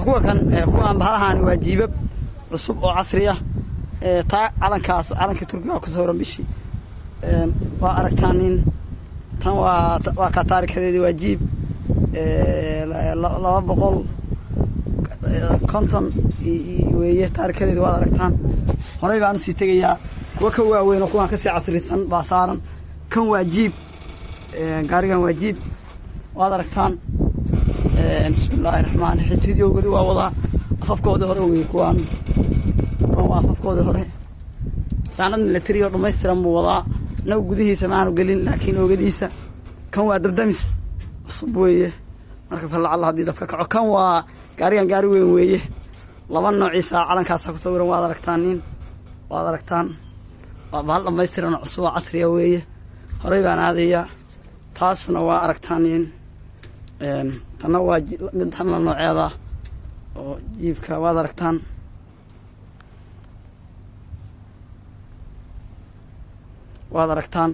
kuwa kan kuwaan bahalahan waa jiibab cusub oo casri ah taa calanka Turkiga ku sawiran bishii waa aragtaan in tan waa ka taariikhadeedii waa jiib 200 weeye taariikhadeedii waa aragtaan horay baan sii tagayaa kuwa ka waaweyn oo kuwaan ka sii casrisan baa saaran kan waa jiib gaarigan waa jiib waa aragtaan bismillaahir rahmaanir rahiim video geli waa wada afafkooda hore weey kuwaan waa afafkooda hore saanad military oo dhameystiran buu wadaa naw gudihiisa maanu gelin laakiin oogadiisa kan waa dardamis cusub weeye marka fa lacala hadii dadka kaco kan waa gaarigan gaari weyn weeye laba noociisa calankaas ku sawiran waa aragtaan waa bahal dhameystiran cusub casri ah weeye horay baan aadaya taasna waa aragtaan in tana waa mid tan la nooceeda oo jiibka waa aragtaan waad aragtaan